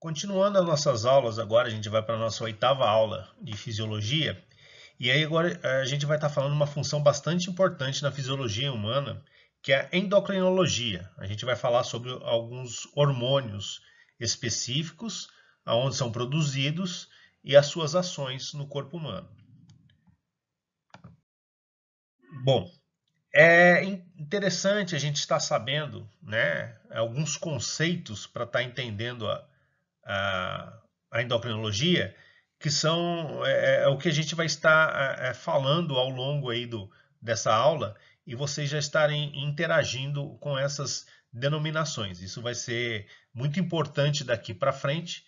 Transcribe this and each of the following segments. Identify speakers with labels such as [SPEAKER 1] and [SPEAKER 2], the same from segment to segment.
[SPEAKER 1] Continuando as nossas aulas, agora a gente vai para a nossa oitava aula de fisiologia. E aí agora a gente vai estar falando uma função bastante importante na fisiologia humana, que é a endocrinologia. A gente vai falar sobre alguns hormônios específicos, aonde são produzidos e as suas ações no corpo humano. Bom, é interessante a gente estar sabendo, né, alguns conceitos para estar entendendo a, a endocrinologia, que são o que a gente vai estar falando ao longo aí dessa aula e vocês já estarem interagindo com essas denominações. Isso vai ser muito importante daqui para frente,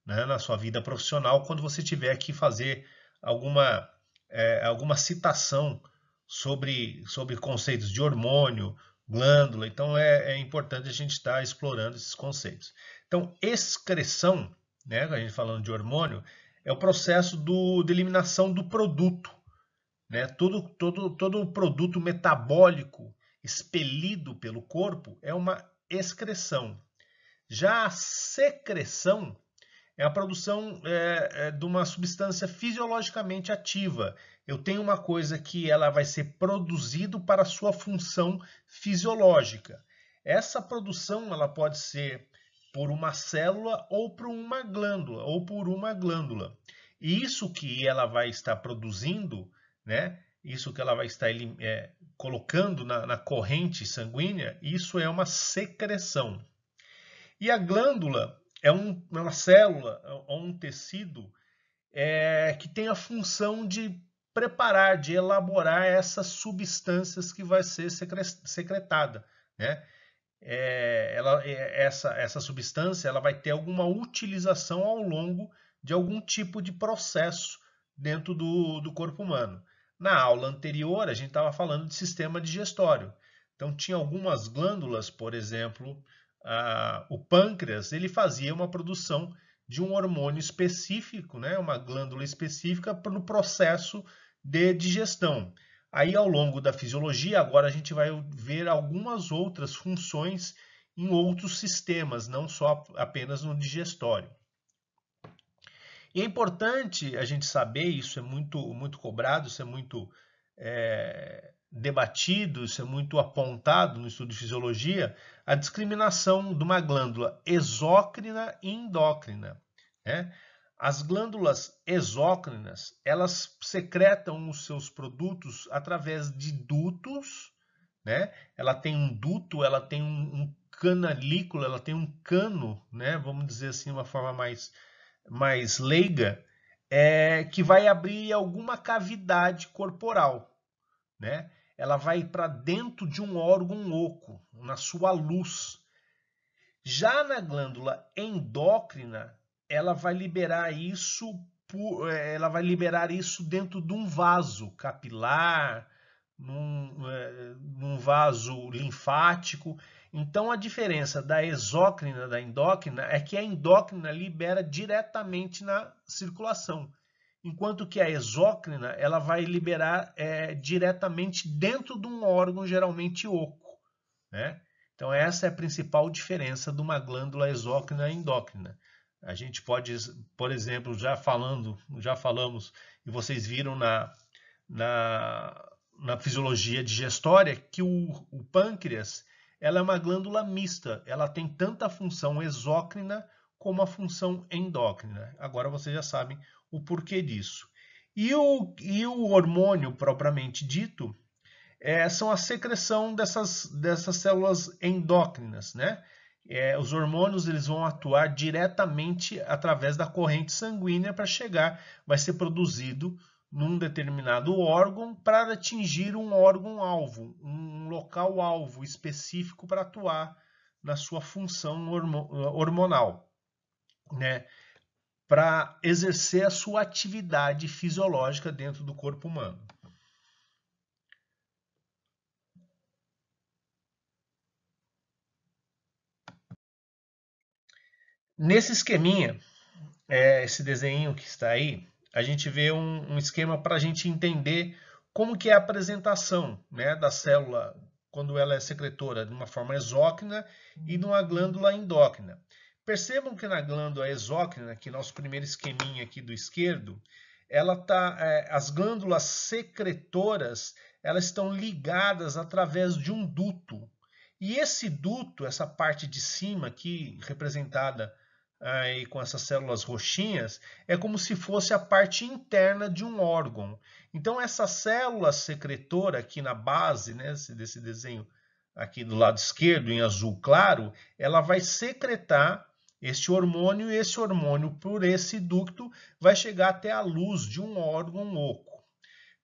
[SPEAKER 1] né, na sua vida profissional, quando você tiver que fazer alguma, alguma citação sobre conceitos de hormônio, glândula. Então é importante a gente estar explorando esses conceitos. Então, excreção, né, a gente falando de hormônio, é o processo de eliminação do produto. Né? Todo produto metabólico expelido pelo corpo é uma excreção. Já a secreção é a produção de uma substância fisiologicamente ativa. Eu tenho uma coisa que ela vai ser produzido para a sua função fisiológica. Essa produção ela pode ser por uma célula ou por uma glândula. E isso que ela vai estar produzindo, né? Isso que ela vai estar colocando na corrente sanguínea, isso é uma secreção. E a glândula é uma célula ou um tecido que tem a função de preparar, de elaborar essas substâncias que vai ser secretada, né? Essa substância ela vai ter alguma utilização ao longo de algum tipo de processo dentro do corpo humano. Na aula anterior, a gente estava falando de sistema digestório. Então, tinha algumas glândulas, por exemplo, o pâncreas, ele fazia uma produção de um hormônio específico, né, uma glândula específica para o processo de digestão. Aí, ao longo da fisiologia, agora a gente vai ver algumas outras funções em outros sistemas, não só apenas no digestório. E é importante a gente saber, isso é muito cobrado, isso é muito debatido, isso é muito apontado no estudo de fisiologia, a discriminação de uma glândula exócrina e endócrina. Né? As glândulas exócrinas, elas secretam os seus produtos através de dutos, né? Ela tem um duto, ela tem um canalículo, ela tem um cano, né? Vamos dizer assim, de uma forma mais leiga, que vai abrir alguma cavidade corporal, né? Ela vai para dentro de um órgão oco, na sua luz. Já na glândula endócrina, ela vai liberar isso dentro de um vaso capilar, num vaso linfático. Então a diferença da exócrina da endócrina é que a endócrina libera diretamente na circulação, enquanto que a exócrina ela vai liberar diretamente dentro de um órgão geralmente oco, né? Então essa é a principal diferença de uma glândula exócrina e endócrina. A gente pode, por exemplo, já falamos, e vocês viram na fisiologia digestória, que o pâncreas ela é uma glândula mista. Ela tem tanto a função exócrina como a função endócrina. Agora vocês já sabem o porquê disso. E o hormônio propriamente dito são a secreção dessas células endócrinas, né? Os hormônios eles vão atuar diretamente através da corrente sanguínea para chegar, vai ser produzido num determinado órgão para atingir um órgão-alvo, um local-alvo específico para atuar na sua função hormonal, né? Para exercer a sua atividade fisiológica dentro do corpo humano. Nesse esqueminha, esse desenho que está aí, a gente vê um esquema para a gente entender como que é a apresentação, né, da célula quando ela é secretora de uma forma exócrina e de uma glândula endócrina. Percebam que na glândula exócrina, que nosso primeiro esqueminha aqui do esquerdo, as glândulas secretoras, elas estão ligadas através de um duto. E esse duto, essa parte de cima aqui, representada aí com essas células roxinhas, é como se fosse a parte interna de um órgão. Então, essa célula secretora aqui na base, né, desse desenho aqui do lado esquerdo, em azul claro, ela vai secretar este hormônio, e esse hormônio, por esse ducto, vai chegar até a luz de um órgão oco.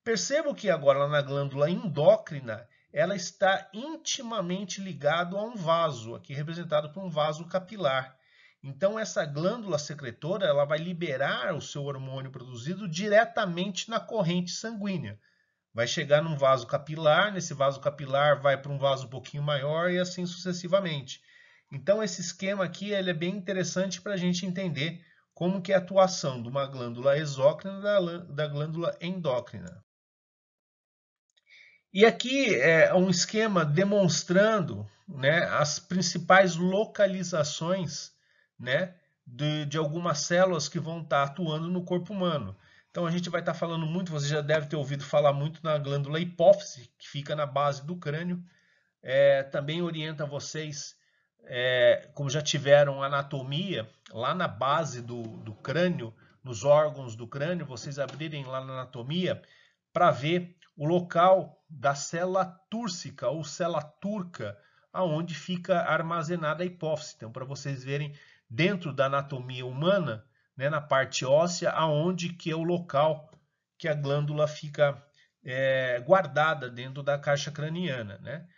[SPEAKER 1] Percebo que agora na glândula endócrina, ela está intimamente ligada a um vaso, aqui representado por um vaso capilar. Então, essa glândula secretora, ela vai liberar o seu hormônio produzido diretamente na corrente sanguínea. Vai chegar num vaso capilar, nesse vaso capilar vai para um vaso um pouquinho maior e assim sucessivamente. Então, esse esquema aqui ele é bem interessante para a gente entender como que é a atuação de uma glândula exócrina da glândula endócrina. E aqui é um esquema demonstrando, né, as principais localizações, né, de algumas células que vão estar atuando no corpo humano. Então a gente vai estar falando muito, você já deve ter ouvido falar muito na glândula hipófise, que fica na base do crânio. Também orienta vocês, como já tiveram anatomia, lá na base do crânio, nos órgãos do crânio, vocês abrirem lá na anatomia para ver o local da célula túrcica ou célula turca, aonde fica armazenada a hipófise. Então, para vocês verem dentro da anatomia humana, né, na parte óssea, aonde que é o local que a glândula fica guardada dentro da caixa craniana, né?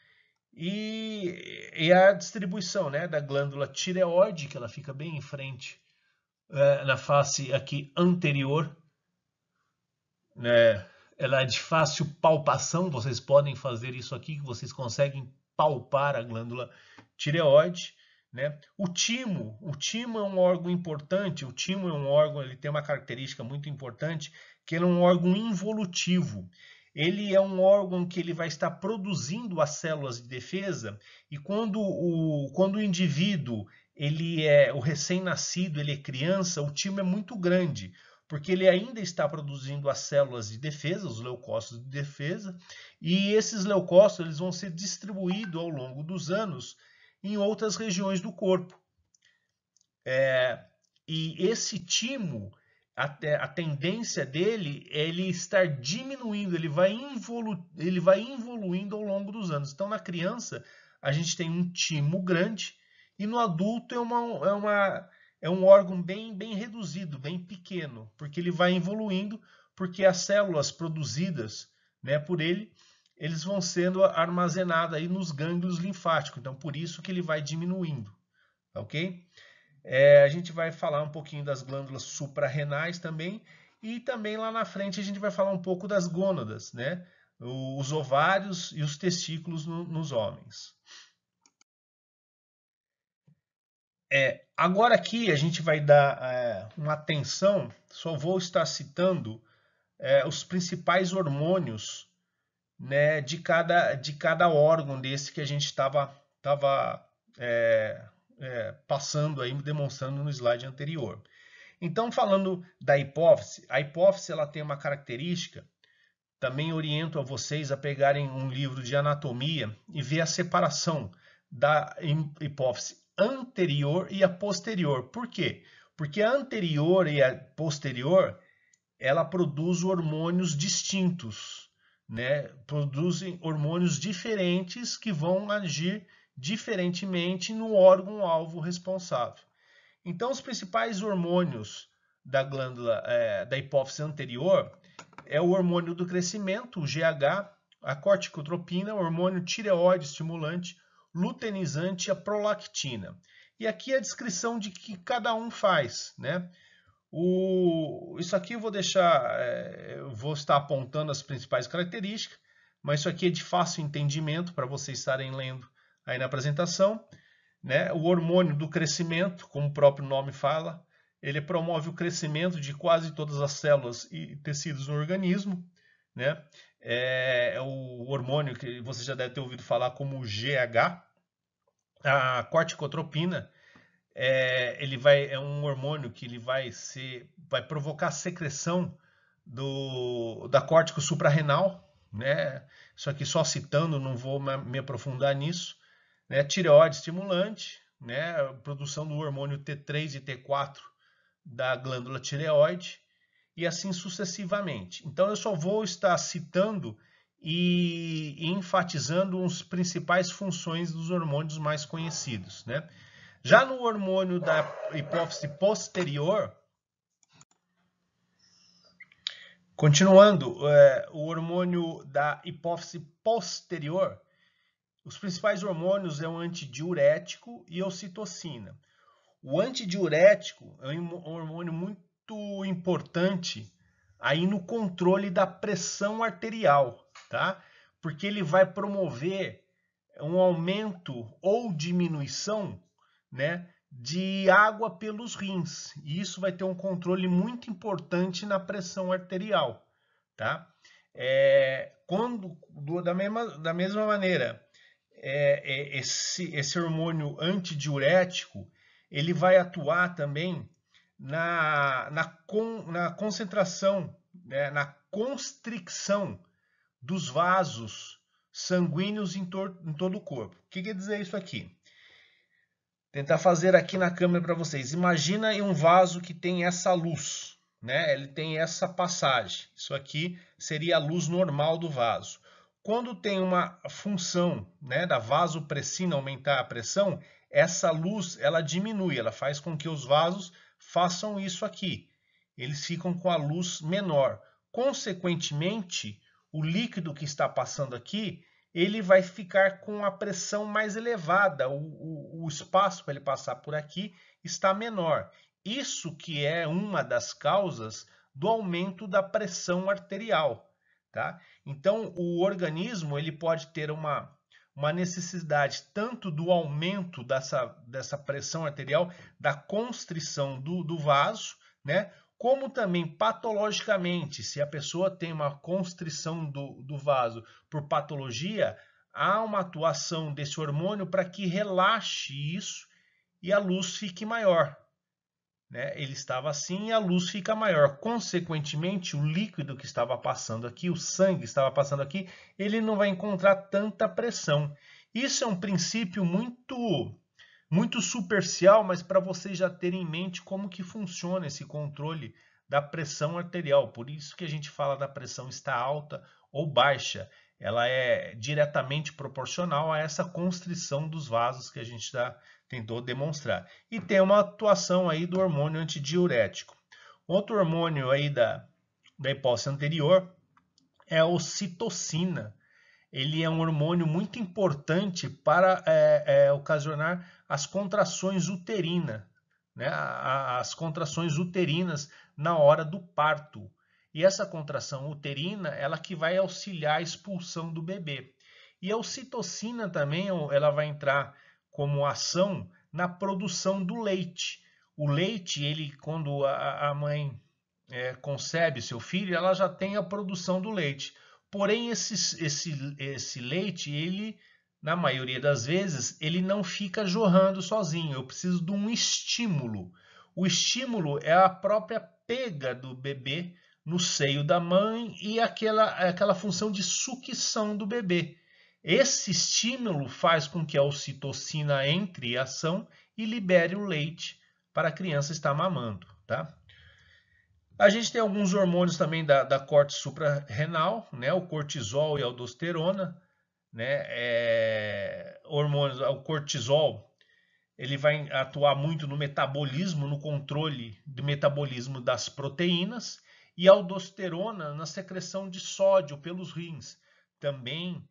[SPEAKER 1] E a distribuição, né, da glândula tireoide, que ela fica bem em frente, na face aqui anterior, né? Ela é de fácil palpação, vocês podem fazer isso aqui, que vocês conseguem palpar a glândula tireoide, né? O timo é um órgão importante, o timo é um órgão, ele tem uma característica muito importante, que ele é um órgão involutivo. Ele é um órgão que ele vai estar produzindo as células de defesa, e quando o indivíduo, o recém-nascido, ele é criança, o timo é muito grande, porque ele ainda está produzindo as células de defesa, os leucócitos de defesa, e esses leucócitos eles vão ser distribuídos ao longo dos anos em outras regiões do corpo. E esse timo, a tendência dele é ele estar diminuindo, ele vai evoluindo ao longo dos anos. Então, na criança, a gente tem um timo grande, e no adulto é um órgão bem reduzido, bem pequeno, porque ele vai evoluindo, porque as células produzidas, né, por ele, eles vão sendo armazenadas aí nos gânglios linfáticos. Então, por isso que ele vai diminuindo, ok? A gente vai falar um pouquinho das glândulas suprarrenais também, e também lá na frente a gente vai falar um pouco das gônadas, né? Os ovários e os testículos nos homens. Agora aqui a gente vai dar uma atenção, só vou estar citando os principais hormônios, né, de cada órgão desse que a gente estava passando aí, demonstrando no slide anterior. Então, falando da hipófise, a hipófise ela tem uma característica, também oriento a vocês a pegarem um livro de anatomia e ver a separação da hipófise anterior e a posterior. Por quê? Porque a anterior e a posterior, ela produz hormônios distintos, né? Produzem hormônios diferentes que vão agir diferentemente no órgão-alvo responsável. Então, os principais hormônios da glândula da hipófise anterior é o hormônio do crescimento, o GH, a corticotropina, o hormônio tireoide estimulante, luteinizante e a prolactina. E aqui a descrição de que cada um faz, né? Isso aqui eu vou deixar, eu vou estar apontando as principais características, mas isso aqui é de fácil entendimento para vocês estarem lendo aí na apresentação, né? O hormônio do crescimento, como o próprio nome fala, ele promove o crescimento de quase todas as células e tecidos no organismo, né? É o hormônio que você já deve ter ouvido falar como GH, a corticotropina. é um hormônio que ele vai provocar a secreção da córtico suprarrenal, né? Isso aqui só citando, não vou me aprofundar nisso, né? Tireoide estimulante, né? Produção do hormônio T3 e T4 da glândula tireoide e assim sucessivamente. Então eu só vou estar citando e enfatizando as principais funções dos hormônios mais conhecidos, né? Já no hormônio da hipófise posterior, continuando, o hormônio da hipófise posterior, os principais hormônios é o antidiurético e a ocitocina. O antidiurético é um hormônio muito importante aí no controle da pressão arterial, tá? Porque ele vai promover um aumento ou diminuição, né, de água pelos rins. E isso vai ter um controle muito importante na pressão arterial, tá? Da mesma maneira, esse hormônio antidiurético, ele vai atuar também na concentração, né, na constricção dos vasos sanguíneos em todo o corpo. O que quer dizer isso aqui? Tentar fazer aqui na câmera para vocês. Imagina um vaso que tem essa luz, né? Ele tem essa passagem. Isso aqui seria a luz normal do vaso. Quando tem uma função, né, da vasopressina aumentar a pressão, essa luz ela diminui, ela faz com que os vasos façam isso aqui. Eles ficam com a luz menor. Consequentemente, o líquido que está passando aqui, ele vai ficar com a pressão mais elevada, o espaço para ele passar por aqui está menor. Isso que é uma das causas do aumento da pressão arterial, tá? Então, o organismo ele pode ter uma necessidade tanto do aumento dessa pressão arterial, da constrição do vaso, né? Como também patologicamente, se a pessoa tem uma constrição do vaso por patologia, há uma atuação desse hormônio para que relaxe isso e a luz fique maior, né? Ele estava assim e a luz fica maior. Consequentemente, o líquido que estava passando aqui, o sangue que estava passando aqui, ele não vai encontrar tanta pressão. Isso é um princípio muito superficial, mas para vocês já terem em mente como que funciona esse controle da pressão arterial. Por isso que a gente fala da pressão está alta ou baixa. Ela é diretamente proporcional a essa constrição dos vasos que a gente já tentou demonstrar. E tem uma atuação aí do hormônio antidiurético. Outro hormônio aí da hipófise anterior é a ocitocina. Ele é um hormônio muito importante para ocasionar as contrações uterinas, né? As contrações uterinas na hora do parto. E essa contração uterina, ela que vai auxiliar a expulsão do bebê. E a ocitocina também, ela vai entrar como ação na produção do leite. O leite, ele, quando a mãe concebe seu filho, ela já tem a produção do leite. Porém, esse leite, ele, na maioria das vezes, ele não fica jorrando sozinho. Eu preciso de um estímulo. O estímulo é a própria pega do bebê no seio da mãe e aquela função de sucção do bebê. Esse estímulo faz com que a ocitocina entre em ação e libere o leite para a criança estar mamando, tá? A gente tem alguns hormônios também da corte suprarrenal, né? O cortisol e a aldosterona, né? O cortisol ele vai atuar muito no metabolismo, no controle do metabolismo das proteínas, e a aldosterona na secreção de sódio pelos rins. Também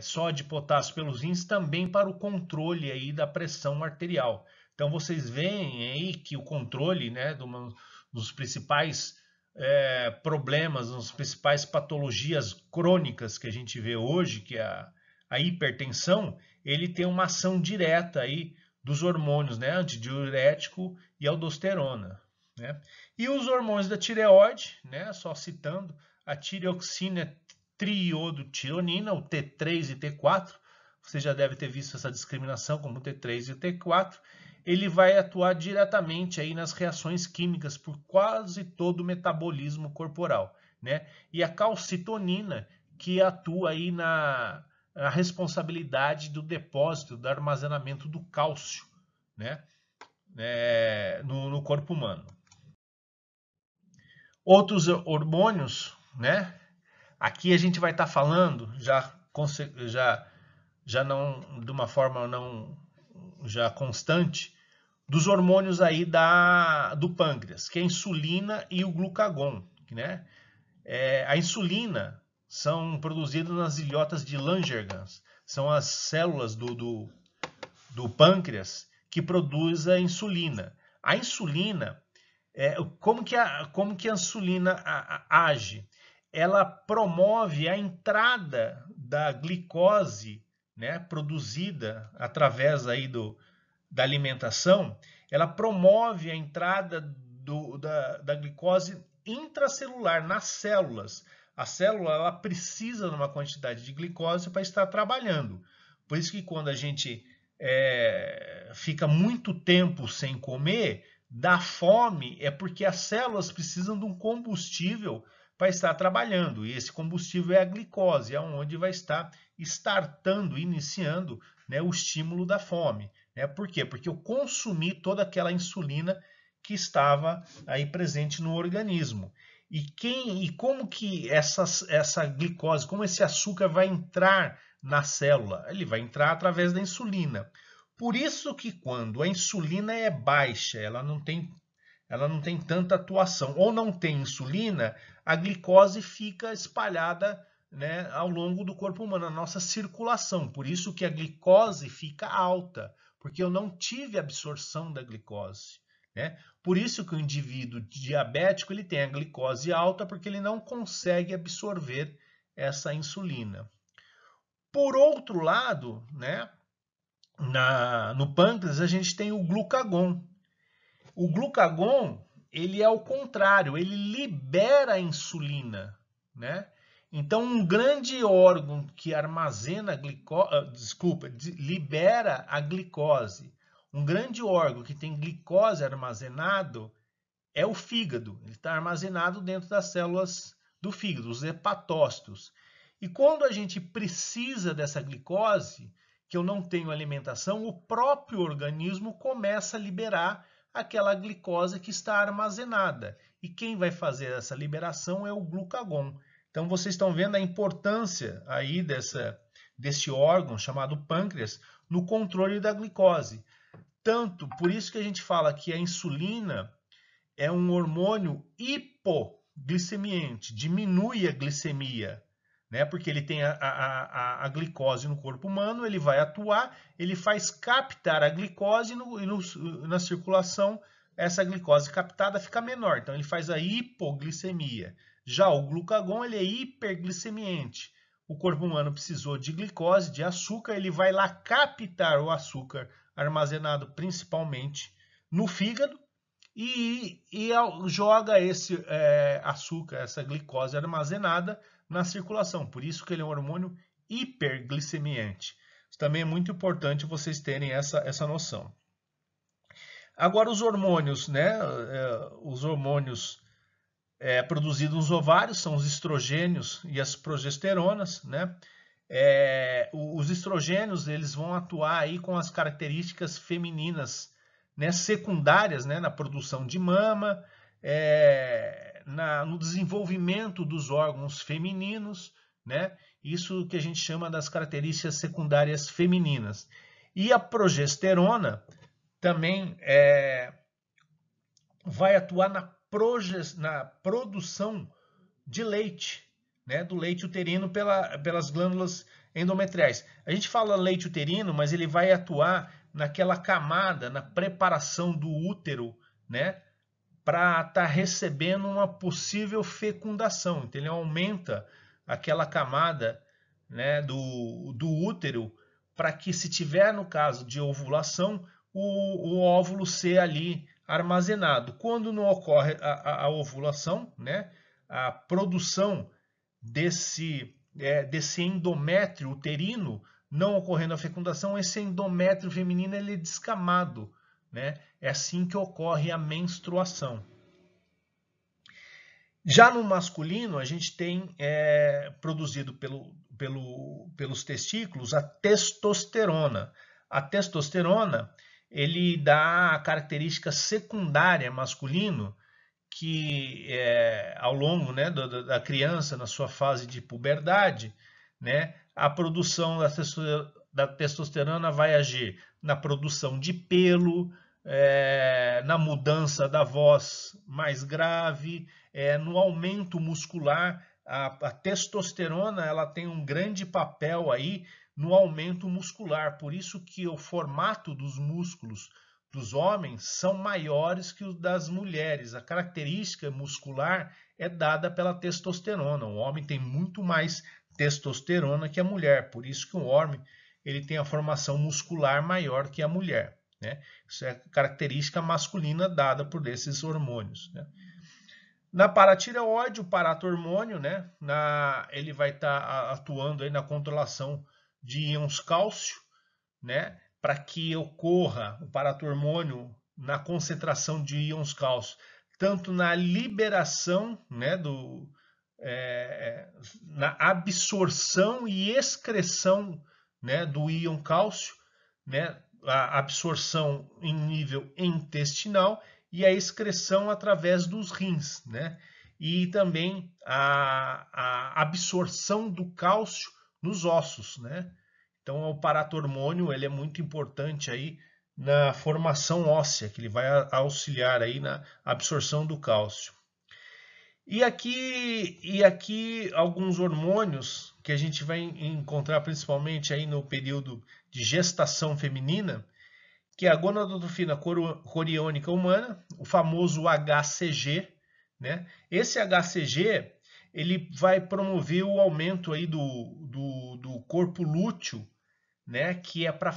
[SPEAKER 1] sódio e potássio pelos rins também para o controle aí da pressão arterial. Então vocês veem aí que o controle, né, dos principais problemas, das principais patologias crônicas que a gente vê hoje, que é a hipertensão, ele tem uma ação direta aí dos hormônios, né, antidiurético e aldosterona, né? E os hormônios da tireoide, né, só citando, a tireoxina, triodotironina, o T3 e T4, você já deve ter visto essa discriminação como o T3 e o T4, ele vai atuar diretamente aí nas reações químicas por quase todo o metabolismo corporal, né? E a calcitonina, que atua aí na responsabilidade do depósito, do armazenamento do cálcio, né? No corpo humano. Outros hormônios, né? Aqui a gente vai estar falando já não de uma forma não já constante dos hormônios aí do pâncreas, que é a insulina e o glucagon, né? A insulina são produzidas nas ilhotas de Langerhans, são as células do pâncreas que produz a insulina. A insulina, como que a insulina age? Ela promove a entrada da glicose, né, produzida através aí da alimentação, ela promove a entrada da glicose intracelular nas células. A célula ela precisa de uma quantidade de glicose para estar trabalhando. Por isso que quando a gente fica muito tempo sem comer, dá fome, é porque as células precisam de um combustível para estar trabalhando. E esse combustível é a glicose, é onde vai estar startando, iniciando, né, o estímulo da fome. Por quê? Porque eu consumi toda aquela insulina que estava aí presente no organismo. E como que essa glicose, como esse açúcar vai entrar na célula? Ele vai entrar através da insulina. Por isso que quando a insulina é baixa, ela não tem tanta atuação, ou não tem insulina, a glicose fica espalhada, né, ao longo do corpo humano, a nossa circulação. Por isso que a glicose fica alta, porque eu não tive absorção da glicose, né? Por isso que o indivíduo diabético ele tem a glicose alta, porque ele não consegue absorver essa insulina. Por outro lado, né, no pâncreas a gente tem o glucagon. O glucagon, ele é o contrário, ele libera a insulina, né? Então, um grande órgão que armazena libera a glicose. Um grande órgão que tem glicose armazenado é o fígado. Ele está armazenado dentro das células do fígado, os hepatócitos. E quando a gente precisa dessa glicose, que eu não tenho alimentação, o próprio organismo começa a liberar aquela glicose que está armazenada. E quem vai fazer essa liberação é o glucagon. Então vocês estão vendo a importância aí desse órgão chamado pâncreas no controle da glicose. Tanto, por isso que a gente fala que a insulina é um hormônio hipoglicemiante, diminui a glicemia, né? Porque ele tem a glicose no corpo humano, ele vai atuar, ele faz captar a glicose e na circulação essa glicose captada fica menor, então ele faz a hipoglicemia. Já o glucagon ele é hiperglicemiante. O corpo humano precisou de glicose, de açúcar, ele vai lá captar o açúcar armazenado principalmente no fígado e joga esse açúcar, essa glicose armazenada na circulação. Por isso que ele é um hormônio hiperglicemiante. Isso também é muito importante vocês terem essa noção. Agora os hormônios, né? Os hormônios produzidos nos ovários são os estrogênios e as progesteronas, né? Os estrogênios eles vão atuar aí com as características femininas, né, secundárias, né, na produção de mama, no desenvolvimento dos órgãos femininos, né? Isso que a gente chama das características secundárias femininas. E a progesterona também vai atuar na produção de leite, né, do leite uterino pelas glândulas endometriais. A gente fala leite uterino, mas ele vai atuar naquela camada, na preparação do útero, né, para estar recebendo uma possível fecundação. Então ele aumenta aquela camada, né, do útero para que, se tiver no caso de ovulação, o óvulo ser ali armazenado. Quando não ocorre a ovulação, né, a produção desse endométrio uterino não ocorrendo a fecundação, esse endométrio feminino ele é descamado, né? É assim que ocorre a menstruação. Já no masculino, a gente tem produzido pelos testículos a testosterona. A testosterona ele dá a característica secundária masculino que ao longo, né, da criança, na sua fase de puberdade, né, a produção da testosterona vai agir na produção de pelo, na mudança da voz mais grave, no aumento muscular. A testosterona ela tem um grande papel aí no aumento muscular, por isso que o formato dos músculos dos homens são maiores que os das mulheres. A característica muscular é dada pela testosterona. O homem tem muito mais testosterona que a mulher, por isso que o homem ele tem a formação muscular maior que a mulher, né? Isso é característica masculina dada por esses hormônios, né? Na paratireoide, o paratormônio, né, ele vai estar atuando aí na controlação de íons cálcio, né, para que ocorra o paratormônio na concentração de íons cálcio, tanto na liberação, né, na absorção e excreção, né, do íon cálcio, né, a absorção em nível intestinal e a excreção através dos rins, né, e também a absorção do cálcio nos ossos, né. Então, o paratormônio ele é muito importante aí na formação óssea, que ele vai auxiliar aí na absorção do cálcio. E aqui alguns hormônios que a gente vai encontrar principalmente aí no período de gestação feminina, que é a gonadotrofina coriônica humana, o famoso HCG, né? Esse HCG ele vai promover o aumento aí do corpo lúteo, né, que é para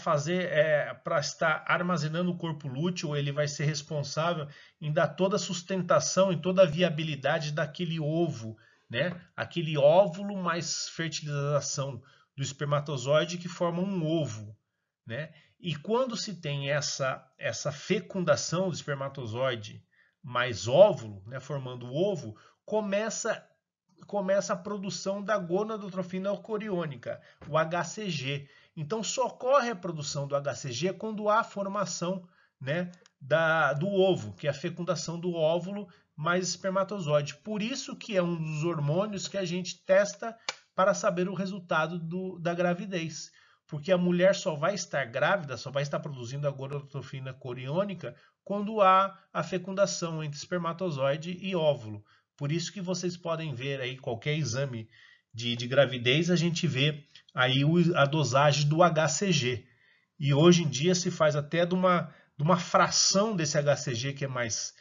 [SPEAKER 1] para estar armazenando o corpo lúteo, ele vai ser responsável em dar toda a sustentação e toda a viabilidade daquele ovo, né, aquele óvulo mais fertilização do espermatozoide que forma um ovo, né? E quando se tem essa fecundação do espermatozoide mais óvulo, né, formando o ovo, começa a produção da gonadotrofina coriônica, o HCG. Então, só ocorre a produção do HCG quando há a formação, né, do ovo, que é a fecundação do óvulo mais espermatozoide. Por isso que é um dos hormônios que a gente testa para saber o resultado da gravidez. Porque a mulher só vai estar grávida, só vai estar produzindo a gonadotrofina coriônica quando há a fecundação entre espermatozoide e óvulo. Por isso que vocês podem ver aí qualquer exame de gravidez, a gente vê aí a dosagem do HCG. E hoje em dia se faz até de uma fração desse HCG que é mais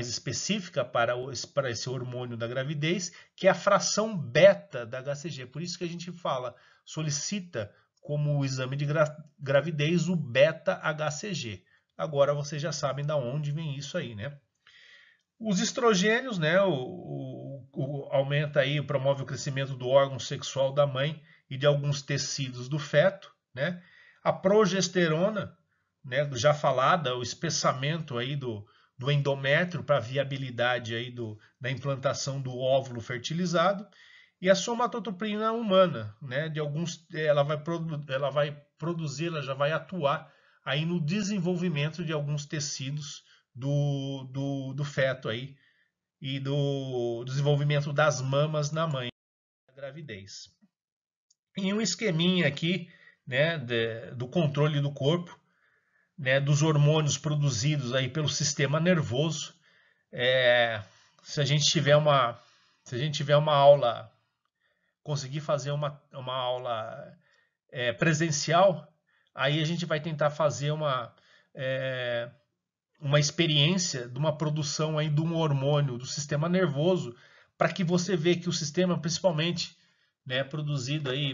[SPEAKER 1] específica para esse hormônio da gravidez, que é a fração beta da HCG. Por isso que a gente solicita como exame de gravidez o beta-HCG. Agora vocês já sabem de onde vem isso aí, né? Os estrogênios, né, aumenta aí, promove o crescimento do órgão sexual da mãe e de alguns tecidos do feto, né? A progesterona, né, já falada, o espessamento aí do endométrio para a viabilidade aí da implantação do óvulo fertilizado, e a somatotripsina humana, né, ela vai produzir, ela já vai atuar aí no desenvolvimento de alguns tecidos do feto aí e do desenvolvimento das mamas na mãe, da gravidez. E um esqueminha aqui, né, do controle do corpo, né, dos hormônios produzidos aí pelo sistema nervoso. Se a gente tiver uma aula, conseguir fazer uma aula presencial, aí a gente vai tentar fazer uma experiência de uma produção aí de um hormônio do sistema nervoso, para que você veja que o sistema, principalmente, né, produzido aí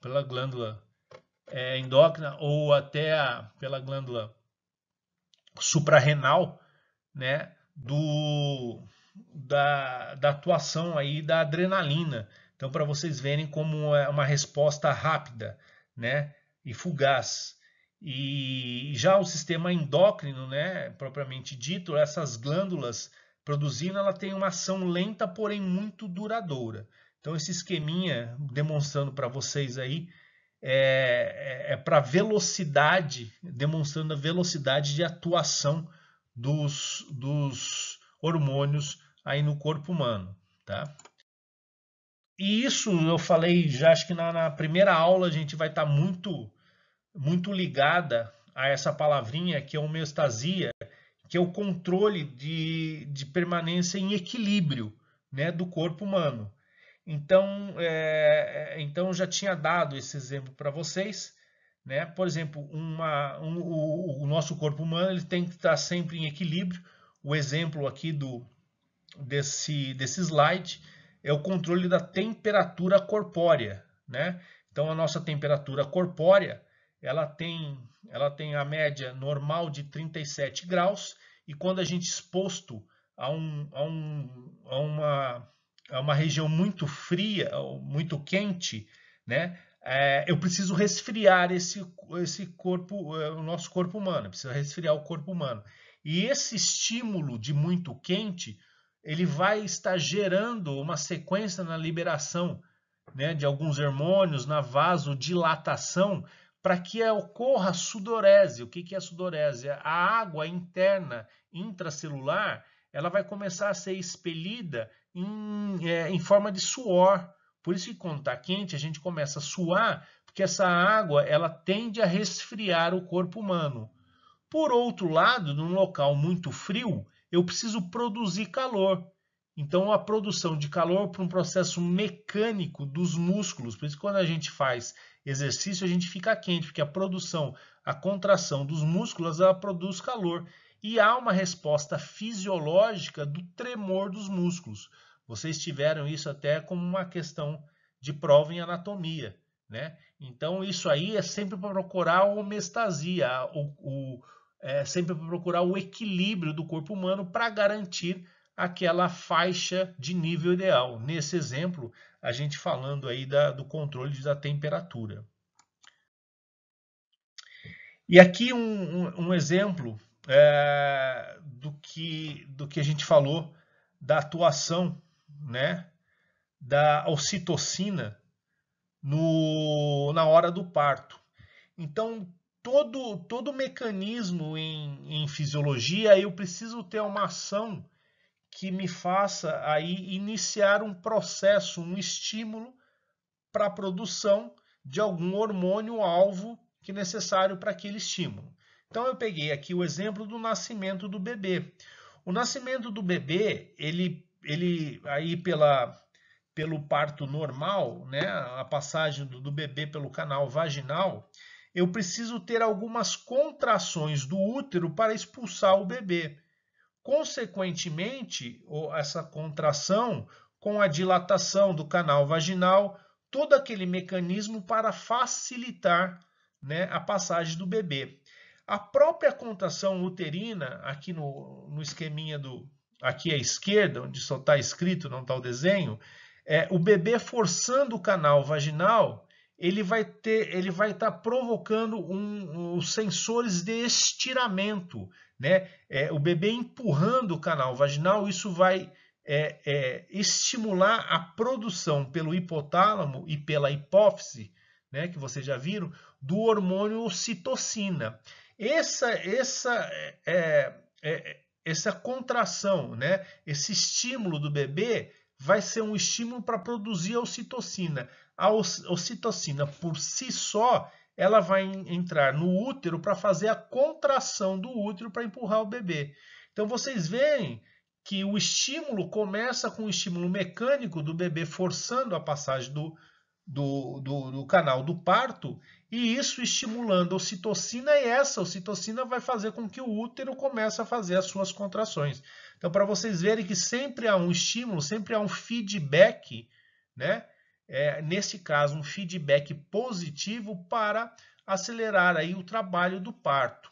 [SPEAKER 1] pela glândula endócrina ou até pela glândula suprarrenal, né, da atuação aí da adrenalina. Então, para vocês verem como é uma resposta rápida, né, e fugaz. E já o sistema endócrino, né, propriamente dito, essas glândulas produzindo, ela tem uma ação lenta, porém muito duradoura. Então esse esqueminha demonstrando para vocês aí é para velocidade, demonstrando a velocidade de atuação dos hormônios aí no corpo humano, tá? E isso eu falei já, acho que na primeira aula a gente vai estar muito ligada a essa palavrinha que é homeostasia, que é o controle de permanência em equilíbrio, né, do corpo humano. Então já tinha dado esse exemplo para vocês, né? Por exemplo, o nosso corpo humano ele tem que estar sempre em equilíbrio. O exemplo aqui desse slide é o controle da temperatura corpórea, né? Então a nossa temperatura corpórea ela tem a média normal de 37 graus e quando a gente exposto a uma região muito fria, muito quente, né? Eu preciso resfriar esse corpo, o nosso corpo humano, precisa resfriar o corpo humano. E esse estímulo de muito quente, ele vai estar gerando uma sequência na liberação, né, de alguns hormônios, na vasodilatação, para que ocorra a sudorese. O que é a sudorese? A água interna intracelular ela vai começar a ser expelida em forma de suor. Por isso que quando está quente, a gente começa a suar, porque essa água ela tende a resfriar o corpo humano. Por outro lado, num local muito frio, eu preciso produzir calor. Então, a produção de calor para um processo mecânico dos músculos. Por isso, quando a gente faz exercício, a gente fica quente, porque a contração dos músculos, ela produz calor. E há uma resposta fisiológica do tremor dos músculos. Vocês tiveram isso até como uma questão de prova em anatomia, né? Então, isso aí é sempre para procurar a homeostasia, sempre para procurar o equilíbrio do corpo humano para garantir aquela faixa de nível ideal. Nesse exemplo, a gente falando aí do controle da temperatura. E aqui um exemplo do que a gente falou da atuação, né, da ocitocina na hora do parto. Então, todo mecanismo em fisiologia, eu preciso ter uma ação que me faça aí iniciar um processo, um estímulo para a produção de algum hormônio alvo que é necessário para aquele estímulo. Então eu peguei aqui o exemplo do nascimento do bebê. O nascimento do bebê, ele aí pelo parto normal, né, a passagem do bebê pelo canal vaginal, eu preciso ter algumas contrações do útero para expulsar o bebê. Consequentemente, essa contração com a dilatação do canal vaginal, todo aquele mecanismo para facilitar, né, a passagem do bebê. A própria contração uterina, aqui no esqueminha aqui à esquerda, onde só está escrito, não está o desenho, o bebê forçando o canal vaginal, ele vai estar provocando os sensores de estiramento, né? O bebê empurrando o canal vaginal, isso vai estimular a produção pelo hipotálamo e pela hipófise, né, que vocês já viram, do hormônio ocitocina. Essa contração, né, esse estímulo do bebê vai ser um estímulo para produzir a ocitocina. A ocitocina, por si só, ela vai entrar no útero para fazer a contração do útero para empurrar o bebê. Então vocês veem que o estímulo começa com o estímulo mecânico do bebê forçando a passagem do canal do parto, e isso estimulando a ocitocina, e essa ocitocina vai fazer com que o útero comece a fazer as suas contrações. Então, para vocês verem que sempre há um estímulo, sempre há um feedback, né? Nesse caso, um feedback positivo para acelerar aí o trabalho do parto.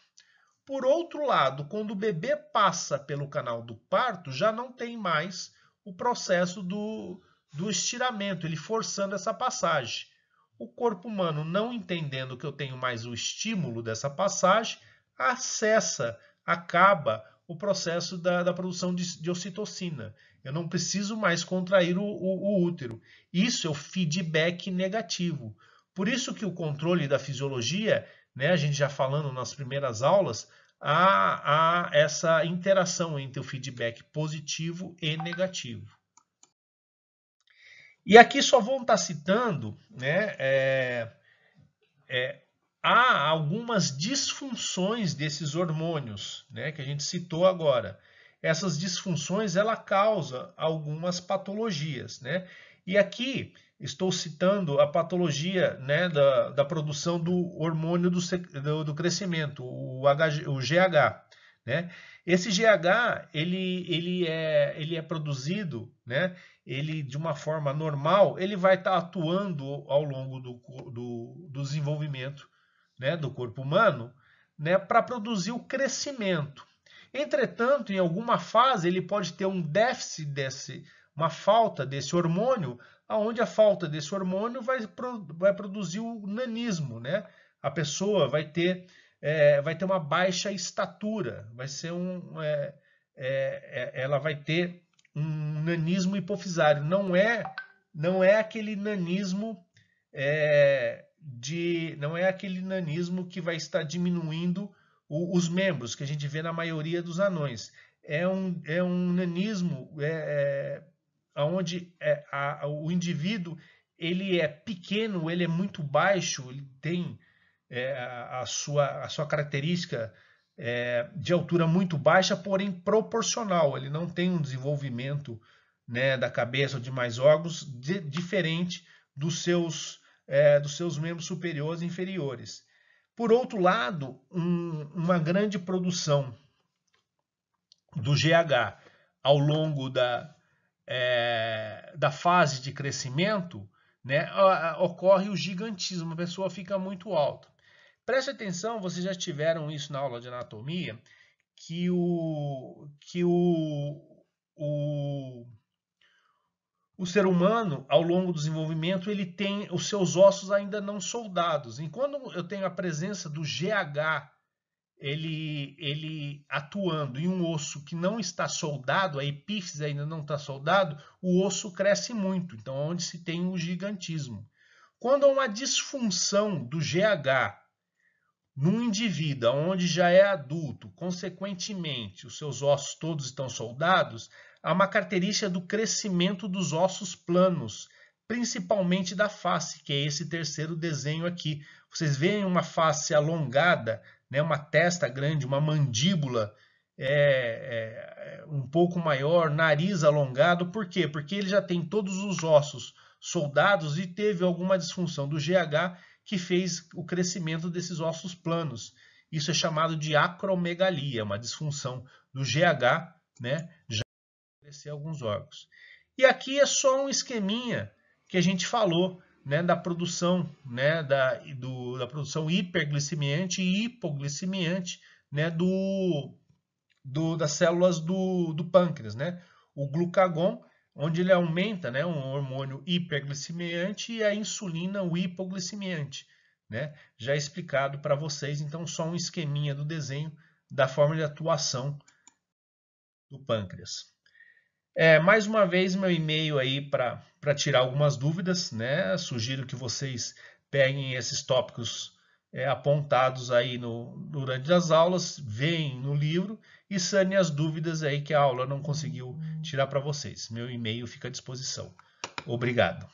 [SPEAKER 1] Por outro lado, quando o bebê passa pelo canal do parto, já não tem mais o processo do estiramento, ele forçando essa passagem. O corpo humano, não entendendo que eu tenho mais o estímulo dessa passagem, acaba o processo da produção de ocitocina. Eu não preciso mais contrair o útero. Isso é o feedback negativo. Por isso que o controle da fisiologia, né, a gente já falando nas primeiras aulas, há essa interação entre o feedback positivo e negativo. E aqui só vou estar citando, né, há algumas disfunções desses hormônios, né, que a gente citou agora. Essas disfunções ela causa algumas patologias, né? E aqui estou citando a patologia, né, da produção do hormônio do crescimento, o GH, né? Esse GH ele é produzido, né? Ele de uma forma normal, ele vai estar atuando ao longo do desenvolvimento, né, do corpo humano, né, para produzir o crescimento. Entretanto, em alguma fase, ele pode ter um déficit uma falta desse hormônio, aonde a falta desse hormônio vai produzir o nanismo, né? A pessoa vai ter uma baixa estatura, ela vai ter um nanismo hipofisário. Não é aquele nanismo não é aquele nanismo que vai estar diminuindo os membros, que a gente vê na maioria dos anões. É um nanismo onde o indivíduo ele é pequeno, ele é muito baixo, ele tem a sua característica de altura muito baixa, porém proporcional. Ele não tem um desenvolvimento, né, da cabeça ou de mais órgãos diferente dos seus membros superiores e inferiores. Por outro lado, uma grande produção do GH ao longo da fase de crescimento, né, ocorre o gigantismo, a pessoa fica muito alta. Preste atenção, vocês já tiveram isso na aula de anatomia, que o ser humano, ao longo do desenvolvimento, ele tem os seus ossos ainda não soldados. E quando eu tenho a presença do GH, ele atuando em um osso que não está soldado, a epífise ainda não está soldado, o osso cresce muito. Então, onde se tem o gigantismo. Quando há uma disfunção do GH num indivíduo onde já é adulto, consequentemente, os seus ossos todos estão soldados, há uma característica do crescimento dos ossos planos, principalmente da face, que é esse terceiro desenho aqui. Vocês veem uma face alongada, né, uma testa grande, uma mandíbula um pouco maior, nariz alongado. Por quê? Porque ele já tem todos os ossos soldados e teve alguma disfunção do GH que fez o crescimento desses ossos planos. Isso é chamado de acromegalia, uma disfunção do GH, né, já crescer alguns órgãos. E aqui é só um esqueminha que a gente falou, né, da produção, né, da produção hiperglicemiante e hipoglicemiante, né, das células do pâncreas, né? O glucagon, onde ele aumenta, né, um hormônio hiperglicemiante, e a insulina, o hipoglicemiante, né? Já explicado para vocês, então só um esqueminha do desenho da forma de atuação do pâncreas. Mais uma vez, meu e-mail aí para tirar algumas dúvidas, né? Sugiro que vocês peguem esses tópicos apontados aí durante as aulas, veem no livro e sanem as dúvidas aí que a aula não conseguiu tirar para vocês. Meu e-mail fica à disposição. Obrigado.